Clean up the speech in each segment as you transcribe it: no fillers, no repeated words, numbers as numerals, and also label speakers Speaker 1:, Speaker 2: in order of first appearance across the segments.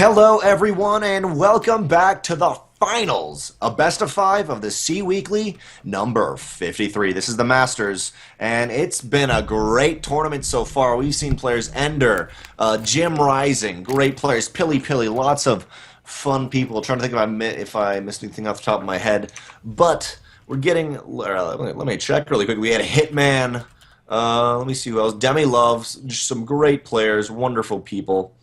Speaker 1: Hello, everyone, and welcome back to the finals, a best of five of the C Weekly number 53. This is the Masters, and it's been a great tournament so far. We've seen players Ender, Jim Rising, great players, Pilly Pilly, lots of fun people. Trying to think if I missed anything off the top of my head, but we're getting. Let me check really quick. We had Hitman. Let me see who else. Demi Loves, just some great players, wonderful people.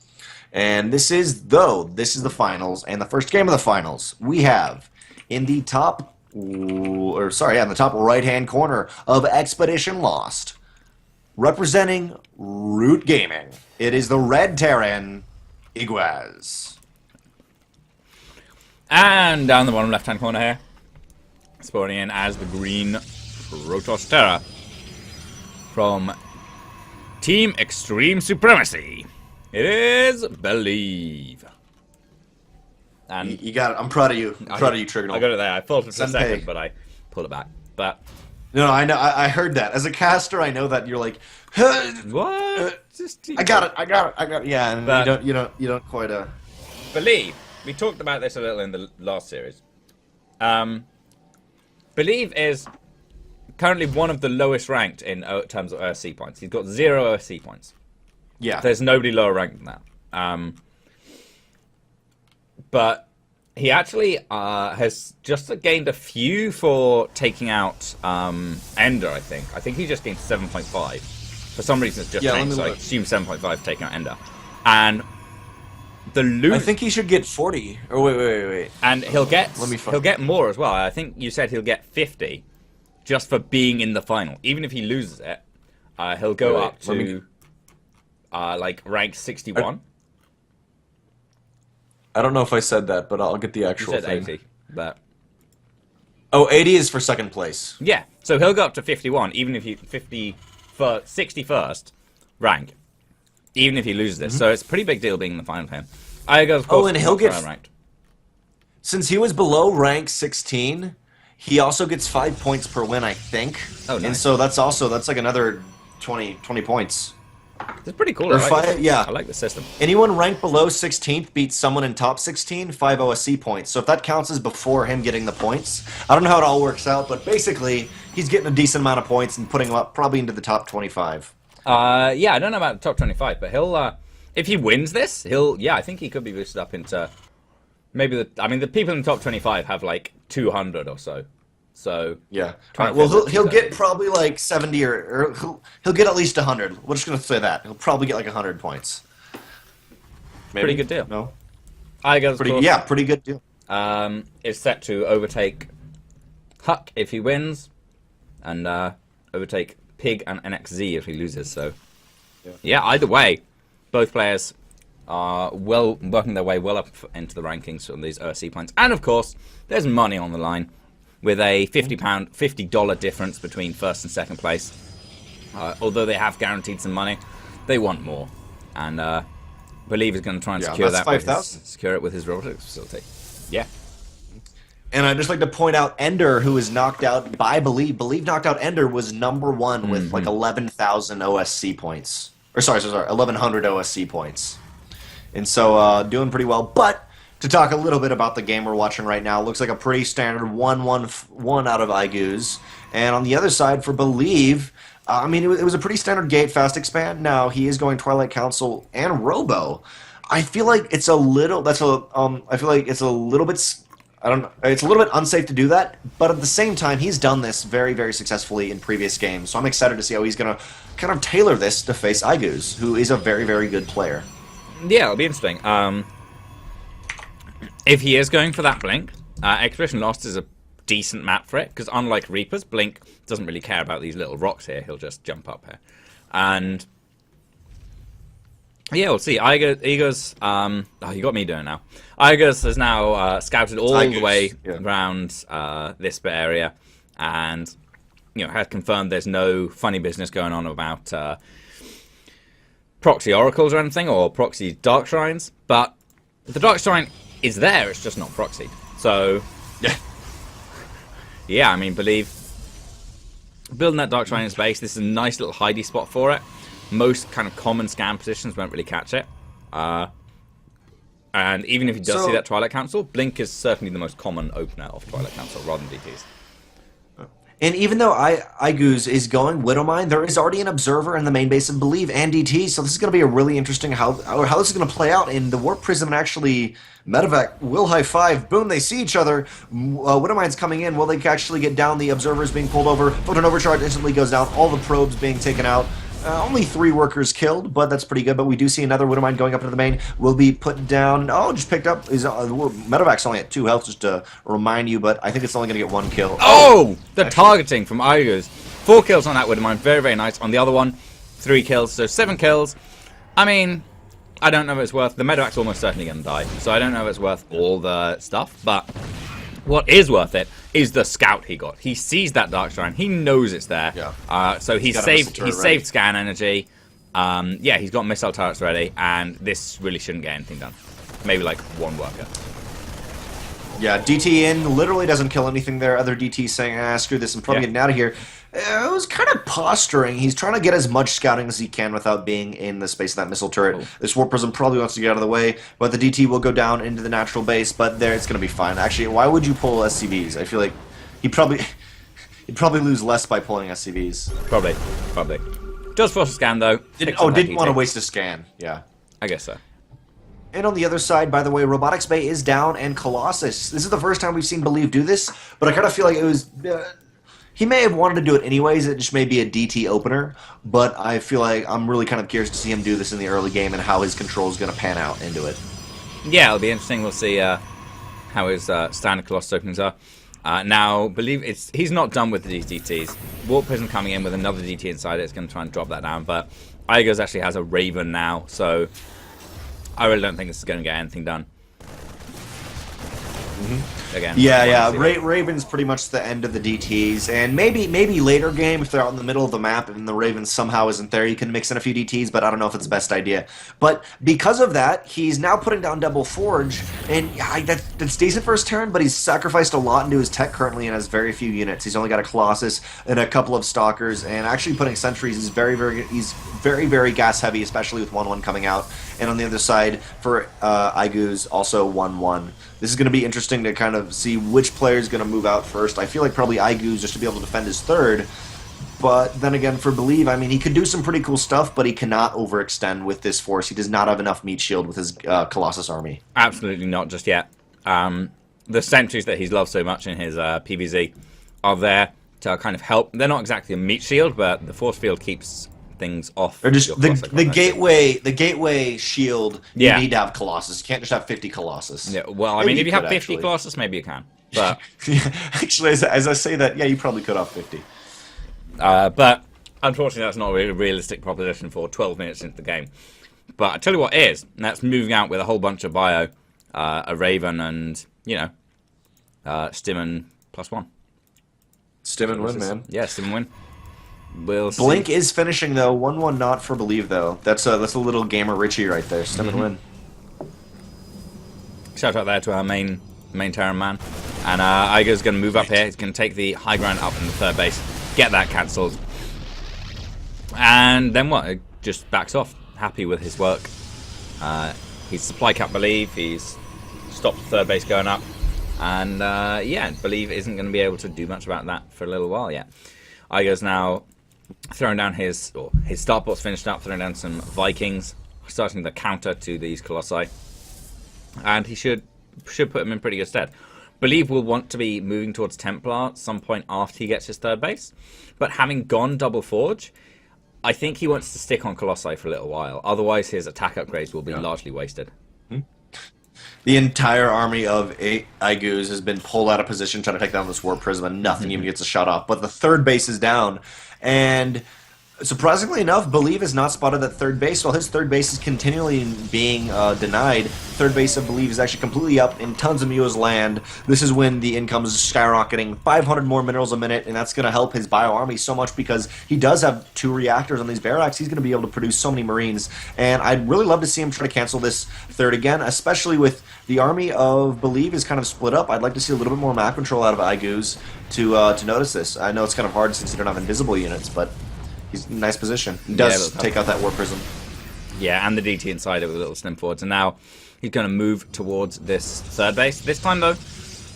Speaker 1: And this is the finals, and the first game of the finals, we have in the top, in the top right-hand corner of Expedition Lost, representing Root Gaming. It is the Red Terran, iaguz.
Speaker 2: And down the bottom left-hand corner here, spawning in as the green Protoss Terra from Team Extreme Supremacy. It is Believe. And
Speaker 1: you got it. I'm proud of you. I'm proud of you, Trigonal.
Speaker 2: I got it there. I faltered for a second, but I pulled it back. But
Speaker 1: no, I know. I heard that. As a caster, I know that you're like,
Speaker 2: what?
Speaker 1: I got it. Yeah, and
Speaker 2: but
Speaker 1: you don't quite.
Speaker 2: Believe. We talked about this a little in the last series. Believe is currently one of the lowest ranked in terms of OSC points. He's got 0 OSC points.
Speaker 1: Yeah.
Speaker 2: There's nobody lower ranked than that. But he actually has just gained a few for taking out Ender, I think. I think he just gained 7.5. For some reason it's just changed, so I assume 7.5 taking out Ender. And the loot...
Speaker 1: I think he should get 40. Oh, wait.
Speaker 2: And he'll get more as well. I think you said he'll get 50 just for being in the final. Even if he loses it, he'll go up to... like rank 61.
Speaker 1: I don't know if I said that, but I'll get the actual
Speaker 2: you said
Speaker 1: thing.
Speaker 2: 80, but...
Speaker 1: Oh, 80 is for second place.
Speaker 2: Yeah, so he'll go up to 51, even if he 61st rank, even if he loses this. So it's a pretty big deal being in the final for him. iaguz, of course,
Speaker 1: and he'll get
Speaker 2: ranked.
Speaker 1: Since he was below rank 16, he also gets 5 points per win, I think.
Speaker 2: Oh, nice.
Speaker 1: And so that's like another 20 points.
Speaker 2: It's pretty cool.
Speaker 1: Or
Speaker 2: I like
Speaker 1: yeah.
Speaker 2: I like the system.
Speaker 1: Anyone ranked below 16th beats someone in top 16, 5 OSC points. So if that counts as before him getting the points, I don't know how it all works out, but basically he's getting a decent amount of points and putting him up probably into the top 25.
Speaker 2: Yeah, I don't know about the top 25, but he'll if he wins this, I think he could be boosted up into maybe the people in the top 25 have like 200 or so. So
Speaker 1: yeah, well he'll get probably like 70 or he'll get at least 100. We're just gonna say that he'll probably get like 100 points. Maybe?
Speaker 2: Pretty good deal.
Speaker 1: No,
Speaker 2: iaguz,
Speaker 1: pretty good deal.
Speaker 2: Is set to overtake Huck if he wins, and overtake Pig and NXZ if he loses. So yeah, either way, both players are working their way well up into the rankings on these OSC points, and of course there's money on the line. With a $50 difference between first and second place. Although they have guaranteed some money, they want more. And Believe is going to try and secure that. Secure it with his robotics facility. Yeah.
Speaker 1: And I'd just like to point out Ender, who was knocked out by Believe. Believe knocked out Ender was number one with like 11,000 OSC points. Or sorry, 1,100 OSC points. And so doing pretty well. But to talk a little bit about the game we're watching right now, looks like a pretty standard 1-1-1 out of iaguz. And on the other side for Believe, it was a pretty standard gate fast expand. Now he is going Twilight Council and Robo. I feel like it's a little bit it's a little bit unsafe to do that, but at the same time he's done this very, very successfully in previous games. So I'm excited to see how he's going to kind of tailor this to face iaguz, who is a very, very good player.
Speaker 2: Yeah, it'll be interesting. If he is going for that Blink, Expedition Lost is a decent map for it, because unlike Reapers, Blink doesn't really care about these little rocks here. He'll just jump up here. And yeah, we'll see. iaguz, you got me doing it now. iaguz has now scouted all the way around this bit area, and has confirmed there's no funny business going on about proxy oracles or anything, or proxy dark shrines. But the dark shrine is there, it's just not proxied. So yeah, Believe building that dark shrine in space, this is a nice little hidey spot for it. Most kind of common scam positions won't really catch it. And And even if he does
Speaker 1: So-
Speaker 2: see that Twilight Council, Blink is certainly the most common opener of Twilight Council rather than DTs.
Speaker 1: And even though iaguz is going Widowmine, there is already an Observer in the main base of Believe and DT, so this is going to be a really interesting how this is going to play out. In the Warp Prism and actually Medevac will high five. Boom, they see each other. Widowmine's coming in. Will they actually get down? The Observer's being pulled over. Photon Overcharge instantly goes down. All the probes being taken out. Only 3 workers killed, but that's pretty good. But we do see another Widowmine going up into the main. Will be put down. Oh, just picked up. Medevac's only at 2 health, just to remind you, but I think it's only going to get 1 kill.
Speaker 2: Oh! The targeting from iaguz. 4 kills on that Widowmine. Very, very nice. On the other one, 3 kills. So 7 kills. I mean, I don't know if it's worth... The Medevac's almost certainly going to die. So I don't know if it's worth all the stuff, but... What is worth it is the scout he got. He sees that Dark Shrine. He knows it's there.
Speaker 1: Yeah.
Speaker 2: So he's saved scan energy. Yeah, he's got missile turrets ready, and this really shouldn't get anything done. Maybe like 1 worker.
Speaker 1: Yeah, DT in literally doesn't kill anything there. Other DT saying, screw this, I'm probably getting out of here. It was kind of posturing. He's trying to get as much scouting as he can without being in the space of that missile turret.
Speaker 2: Oh.
Speaker 1: This Warp Prism probably wants to get out of the way, but the DT will go down into the natural base, but there it's going to be fine. Actually, why would you pull SCVs? I feel like he'd probably lose less by pulling SCVs.
Speaker 2: Probably. Does force a scan, though.
Speaker 1: Didn't want to waste a scan. Yeah.
Speaker 2: I guess so.
Speaker 1: And on the other side, by the way, Robotics Bay is down, and Colossus. This is the first time we've seen Believe do this, but I kind of feel like it was... he may have wanted to do it anyways, it just may be a DT opener, but I feel like I'm really kind of curious to see him do this in the early game and how his control is going to pan out into it.
Speaker 2: Yeah, it'll be interesting. We'll see how his standard Colossus openings are. Now, Believe he's not done with the DTs. Warp Prism coming in with another DT inside it is going to try and drop that down, but iaguz actually has a Raven now, so I really don't think this is going to get anything done. Again.
Speaker 1: Yeah. Raven's pretty much the end of the DTs, and maybe later game if they're out in the middle of the map and the Raven somehow isn't there, you can mix in a few DTs, but I don't know if it's the best idea. But because of that, he's now putting down Double Forge, and yeah, that's decent for his turn, but he's sacrificed a lot into his tech currently and has very few units. He's only got a Colossus and a couple of Stalkers, and actually putting sentries is very gas heavy, especially with 1-1 coming out. And on the other side for iaguz, also 1-1. This is going to be interesting to kind of see which player is going to move out first. I feel like probably iaguz just to be able to defend his third. But then again, for Believe, I mean, he could do some pretty cool stuff, but he cannot overextend with this force. He does not have enough meat shield with his Colossus army.
Speaker 2: Absolutely not just yet. The sentries that he's loved so much in his PvZ are there to kind of help. They're not exactly a meat shield, but the force field keeps things off.
Speaker 1: Or just the gateway shield. You need to have Colossus. You can't just have 50 Colossus.
Speaker 2: Yeah, well, I mean, if you have 50 actually. Colossus, maybe you can. But
Speaker 1: actually, as I say that, yeah, you probably could have 50.
Speaker 2: But unfortunately, that's not a really realistic proposition for 12 minutes into the game. But I tell you what is, and that's moving out with a whole bunch of bio, a Raven, and Stimmen +1.
Speaker 1: Stimmen win, man.
Speaker 2: Yeah, Stimmen win. We'll
Speaker 1: Blink
Speaker 2: see.
Speaker 1: is finishing though. 1-1 not for Believe though. That's a little gamer Richie right there. Stimmen win.
Speaker 2: Shout out there to our main Terran man. And iaguz going to move up here. He's going to take the high ground up in the third base, get that cancelled, and then what? It just backs off. Happy with his work. He's supply cap Believe. He's stopped the third base going up, and yeah, Believe isn't going to be able to do much about that for a little while yet. iaguz now throwing down his startport's finished up, throwing down some Vikings, starting the counter to these Colossi, and he should put him in pretty good stead. Believe will want to be moving towards Templar at some point after he gets his third base, but having gone Double Forge, I think he wants to stick on Colossi for a little while. Otherwise, his attack upgrades will be largely wasted.
Speaker 1: The entire army of iaguz has been pulled out of position trying to take down this Warp Prism, and nothing even gets a shot off. But the third base is down, and surprisingly enough, Believe is not spotted at third base. While his third base is continually being denied, third base of Believe is actually completely up in tons of Mua's land. This is when the income is skyrocketing, 500 more minerals a minute, and that's going to help his bio army so much because he does have 2 reactors on these barracks. He's going to be able to produce so many Marines, and I'd really love to see him try to cancel this third again, especially with the army of Believe is kind of split up. I'd like to see a little bit more map control out of iaguz to notice this. I know it's kind of hard since you don't have invisible units, but he's in a nice position. He does take out that Warp Prism.
Speaker 2: Yeah, and the DT inside it with little slim forwards. And now he's going to move towards this third base. This time, though,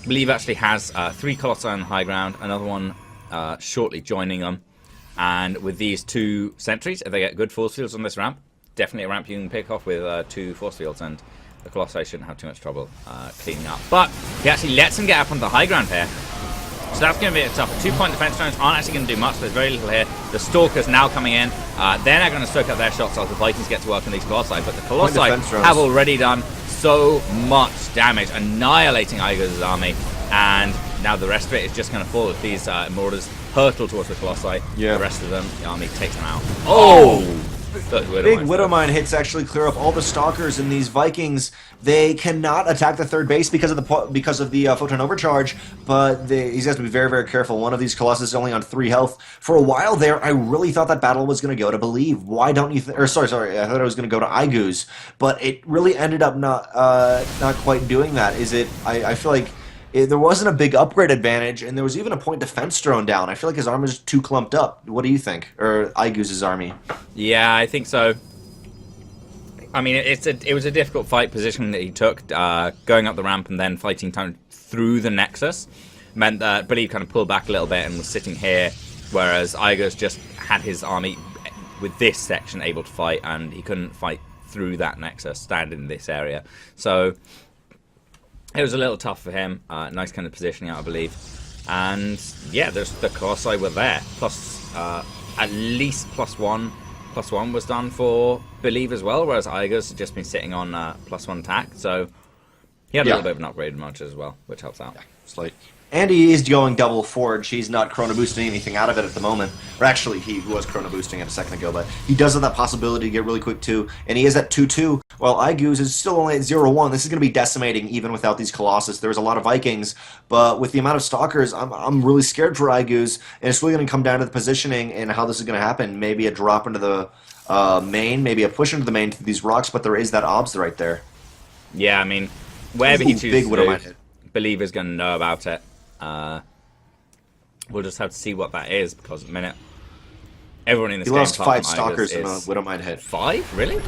Speaker 2: Believe actually has 3 Colossi on high ground, another one shortly joining them. And with these 2 sentries, if they get good force fields on this ramp, definitely a ramp you can pick off with 2 force fields, and the Colossi shouldn't have too much trouble cleaning up. But he actually lets him get up onto the high ground here. So that's going to be a tough. 2-point defense drones aren't actually going to do much. There's very little here. The Stalkers now coming in. They're now going to soak up their shots as the Vikings get to work on these Colossi. But the Colossi have already done so much damage, annihilating iaguz's army. And now the rest of it is just going to fall if these Marauders hurtle towards the Colossi. Yeah. The rest of them, the army takes them out. Oh!
Speaker 1: Big Widowmine hits actually clear up all the Stalkers, and these Vikings, they cannot attack the third base because of the photon overcharge, but he's got to be very, very careful. One of these Colossus is only on 3 health. For a while there, I really thought that battle was going to go to Believe. Why don't you sorry, I thought it was going to go to iaguz, but it really ended up not quite doing that. I feel like there wasn't a big upgrade advantage, and there was even a point defense drone down. I feel like his army was too clumped up. What do you think? Or iaguz's army?
Speaker 2: Yeah, I think so. I mean, it was a difficult fight position that he took, going up the ramp and then fighting through the Nexus. Meant that Believe kind of pulled back a little bit and was sitting here, whereas iaguz just had his army with this section able to fight, and he couldn't fight through that Nexus, stand in this area. So it was a little tough for him. Nice kind of positioning out, I believe. And yeah, the Colossi were there. Plus, at least +1 was done for Believe as well, whereas iaguz had just been sitting on +1 attack. So he had a little bit of an upgrade much as well, which helps out.
Speaker 1: Yeah, it's like, and he is going double forge. He's not chrono boosting anything out of it at the moment. Or actually, he was chrono boosting it a second ago, but he does have that possibility to get really quick too. And he is at 2-2, while iaguz is still only at 0-1. This is going to be decimating even without these Colossus. There's a lot of Vikings, but with the amount of Stalkers, I'm really scared for iaguz. And it's really going to come down to the positioning and how this is going to happen. Maybe a drop into the main, maybe a push into the main through these rocks, but there is that obs right there.
Speaker 2: Yeah, I mean, wherever he chooses to do, Believe is going to know about it. We'll just have to see what that is, because at the minute everyone in this game
Speaker 1: lost 5 Stalkers in a Widowmine hit.
Speaker 2: 5? Really?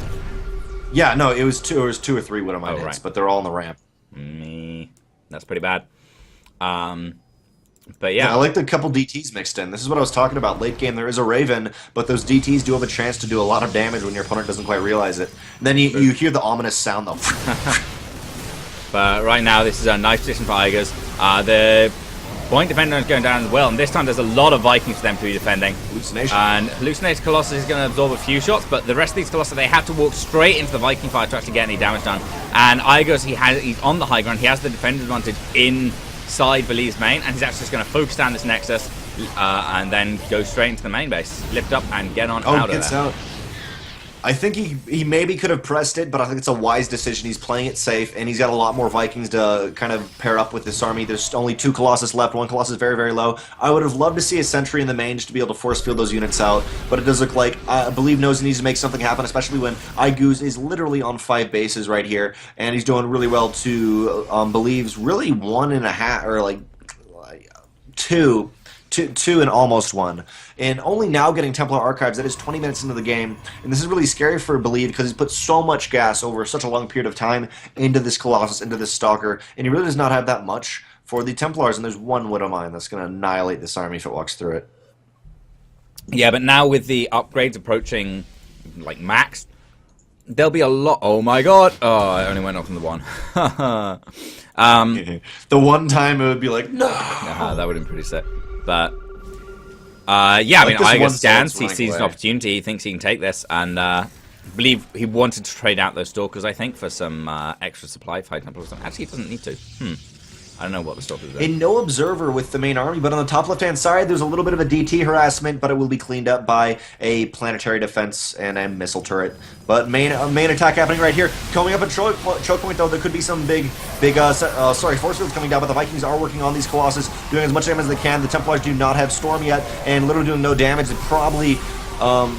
Speaker 1: Yeah, no, it was 2 or 3 Widowmine hits, but they're all on the ramp.
Speaker 2: That's pretty bad. But yeah,
Speaker 1: I like the couple DTs mixed in. This is what I was talking about. Late game, there is a Raven, but those DTs do have a chance to do a lot of damage when your opponent doesn't quite realize it. And then you hear the ominous sound, though.
Speaker 2: But right now, this is a nice position for iaguz. The point defender is going down as well, and this time there's a lot of Vikings for them to be defending.
Speaker 1: Hallucination.
Speaker 2: And Hallucinated Colossus is going to absorb a few shots, but the rest of these Colossus, they have to walk straight into the Viking fire to actually get any damage done. And iaguz, he's on the high ground. He has the defender advantage inside Believe's main, and he's actually just going to focus down this Nexus and then go straight into the main base. Lift up and get on out of there. Out.
Speaker 1: I think he maybe could have pressed it, but I think it's a wise decision. He's playing it safe, and he's got a lot more Vikings to kind of pair up with this army. There's only 2 Colossus left. 1 Colossus very, very low. I would have loved to see a sentry in the main just to be able to force field those units out, but it does look like Believe knows he needs to make something happen, especially when iaguz is literally on 5 bases right here, and he's doing really well to Believe's really 1.5, or like 2 and almost 1. And only now getting Templar Archives, that is 20 minutes into the game. And this is really scary for Believe because he's put so much gas over such a long period of time into this Colossus, into this Stalker, and he really does not have that much for the Templars, and there's 1 Widowmine that's going to annihilate this army if it walks through it.
Speaker 2: Yeah, but now with the upgrades approaching, like, max, there'll be a lot... Oh my god! Oh, I only went off on the 1.
Speaker 1: The one time it would be like, no!
Speaker 2: That would have been pretty sick. But yeah, I mean, iaguz stands, he sees an opportunity, he thinks he can take this, and Believe he wanted to trade out those Stalkers, I think, for some extra supply fight. Actually, he doesn't need to. I don't know what the Stalkers are.
Speaker 1: And no observer with the main army, but on the top left-hand side, there's a little bit of a DT harassment, but it will be cleaned up by a planetary defense and a missile turret. But main attack happening right here. Coming up at choke point, though, there could be some big force fields coming down, but the Vikings are working on these Colossus, doing as much damage as they can. The Templars do not have Storm yet, and literally doing no damage. They probably...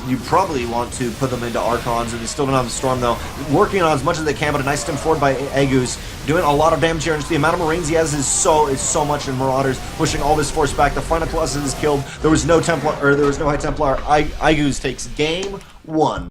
Speaker 1: you probably want to put them into Archons, and they still don't have the Storm, though. Working on as much as they can, but a nice stem forward by iaguz, doing a lot of damage here, and just the amount of Marines he has is so much, in Marauders, pushing all this force back. The final Colossus is killed. There was no Templar, or there was no High Templar. iaguz takes game 1.